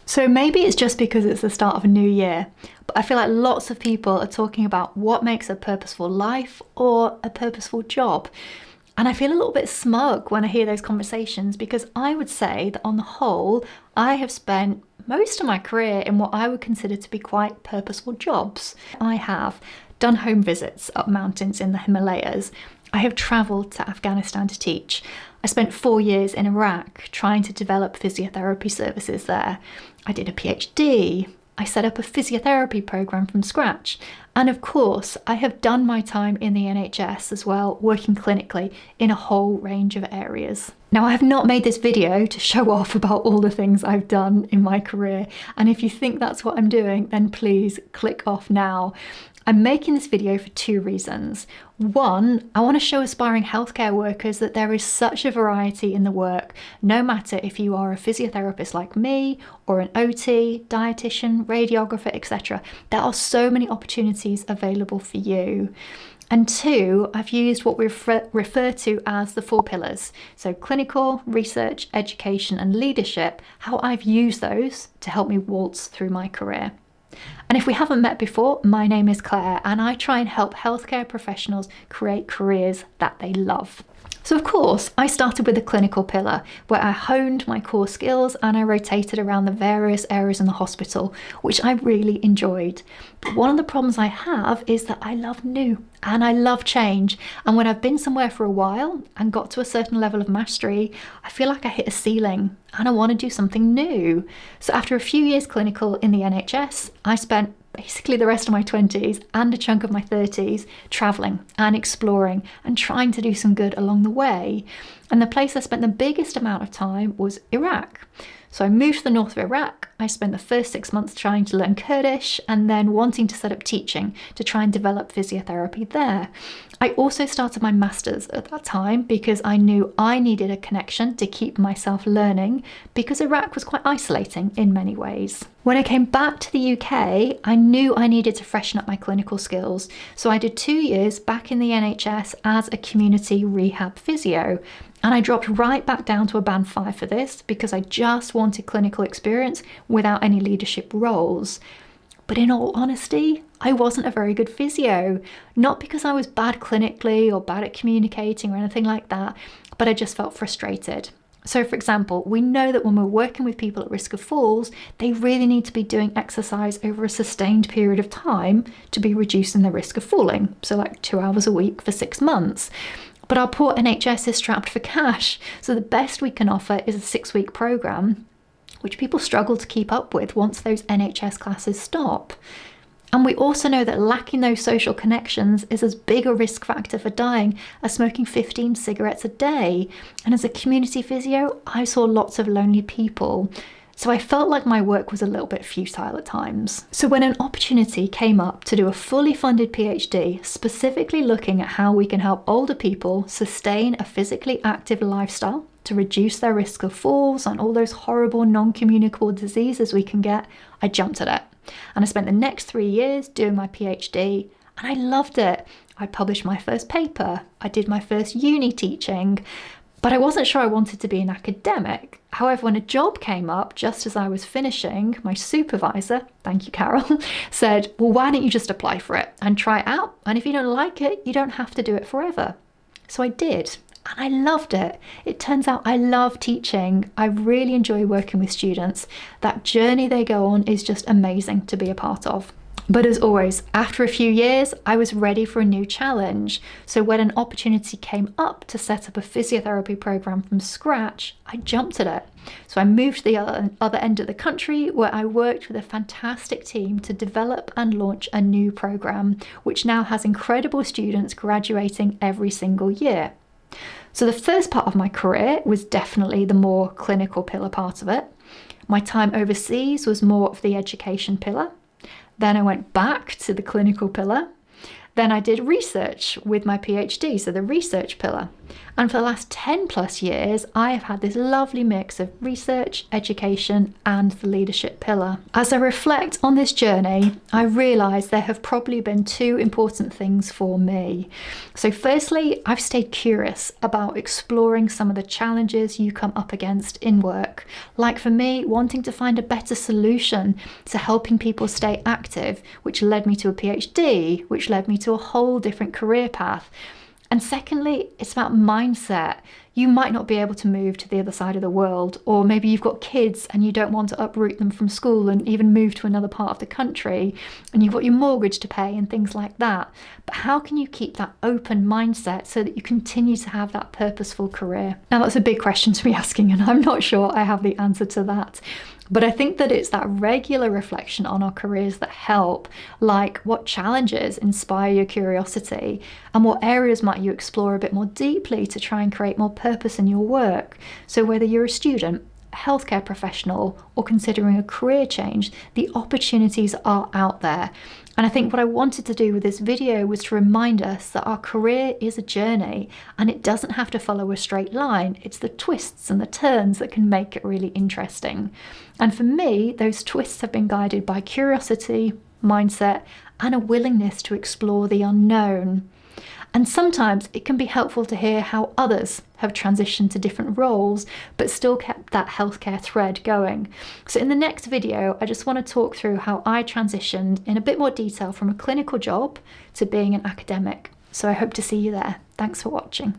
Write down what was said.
So maybe it's just because it's the start of a new year, but I feel like lots of people are talking about what makes a purposeful life or a purposeful job. And I feel a little bit smug when I hear those conversations because I would say that on the whole, I have spent most of my career in what I would consider to be quite purposeful jobs. I have done home visits up mountains in the Himalayas. I have travelled to Afghanistan to teach. I spent 4 years in Iraq trying to develop physiotherapy services there. I did a PhD. I set up a physiotherapy program from scratch. And of course, I have done my time in the NHS as well, working clinically in a whole range of areas. Now, I have not made this video to show off about all the things I've done in my career. And if you think that's what I'm doing, then please click off now. I'm making this video for 2 reasons. One, I want to show aspiring healthcare workers that there is such a variety in the work, no matter if you are a physiotherapist like me, or an OT, dietitian, radiographer, etc. There are so many opportunities available for you. And 2, I've used what we refer to as the 4 pillars. So clinical, research, education, and leadership, how I've used those to help me waltz through my career. And if we haven't met before, my name is Claire and I try and help healthcare professionals create careers that they love. So of course, I started with the clinical pillar where I honed my core skills and I rotated around the various areas in the hospital, which I really enjoyed. But one of the problems I have is that I love new and I love change. And when I've been somewhere for a while and got to a certain level of mastery, I feel like I hit a ceiling and I want to do something new. So after a few years clinical in the NHS, I spent basically the rest of my 20s and a chunk of my 30s traveling and exploring and trying to do some good along the way. And the place I spent the biggest amount of time was Iraq. So I moved to the north of Iraq. I spent the first 6 months trying to learn Kurdish and then wanting to set up teaching to try and develop physiotherapy there. I also started my master's at that time because I knew I needed a connection to keep myself learning because Iraq was quite isolating in many ways. When I came back to the UK, I knew I needed to freshen up my clinical skills. So I did 2 years back in the NHS as a community rehab physio. And I dropped right back down to a band 5 for this because I just wanted clinical experience without any leadership roles. But in all honesty, I wasn't a very good physio. Not because I was bad clinically or bad at communicating or anything like that, but I just felt frustrated. So for example, we know that when we're working with people at risk of falls, they really need to be doing exercise over a sustained period of time to be reducing the risk of falling. So like 2 hours a week for 6 months. But our poor NHS is strapped for cash. So the best we can offer is a 6-week programme, which people struggle to keep up with once those NHS classes stop. And we also know that lacking those social connections is as big a risk factor for dying as smoking 15 cigarettes a day. And as a community physio, I saw lots of lonely people. So I felt like my work was a little bit futile at times. So when an opportunity came up to do a fully funded PhD, specifically looking at how we can help older people sustain a physically active lifestyle to reduce their risk of falls and all those horrible non-communicable diseases we can get, I jumped at it. And I spent the next 3 years doing my PhD and I loved it. I published my first paper, I did my first uni teaching, but I wasn't sure I wanted to be an academic. However, when a job came up just as I was finishing, my supervisor, thank you Carol, said, well, why don't you just apply for it and try it out? And if you don't like it, you don't have to do it forever. So I did. And I loved it. It turns out I love teaching. I really enjoy working with students. That journey they go on is just amazing to be a part of. But as always, after a few years, I was ready for a new challenge. So when an opportunity came up to set up a physiotherapy program from scratch, I jumped at it. So I moved to the other end of the country where I worked with a fantastic team to develop and launch a new program, which now has incredible students graduating every single year. So the first part of my career was definitely the more clinical pillar part of it. My time overseas was more of the education pillar. Then I went back to the clinical pillar. Then I did research with my PhD, so the research pillar. And for the last 10 plus years, I have had this lovely mix of research, education, and the leadership pillar. As I reflect on this journey, I realise there have probably been two important things for me. So firstly, I've stayed curious about exploring some of the challenges you come up against in work. Like for me, wanting to find a better solution to helping people stay active, which led me to a PhD, which led me to a whole different career path. And secondly, it's about mindset. You might not be able to move to the other side of the world, or maybe you've got kids and you don't want to uproot them from school and even move to another part of the country, and you've got your mortgage to pay and things like that. But how can you keep that open mindset so that you continue to have that purposeful career? Now, that's a big question to be asking, and I'm not sure I have the answer to that. But I think that it's that regular reflection on our careers that help, like what challenges inspire your curiosity and what areas might you explore a bit more deeply to try and create more purpose in your work. So whether you're a student, a healthcare professional, or considering a career change, the opportunities are out there. And I think what I wanted to do with this video was to remind us that our career is a journey and it doesn't have to follow a straight line. It's the twists and the turns that can make it really interesting. And for me, those twists have been guided by curiosity, mindset, and a willingness to explore the unknown. And sometimes it can be helpful to hear how others have transitioned to different roles, but still kept that healthcare thread going. So in the next video, I just want to talk through how I transitioned in a bit more detail from a clinical job to being an academic. So I hope to see you there. Thanks for watching.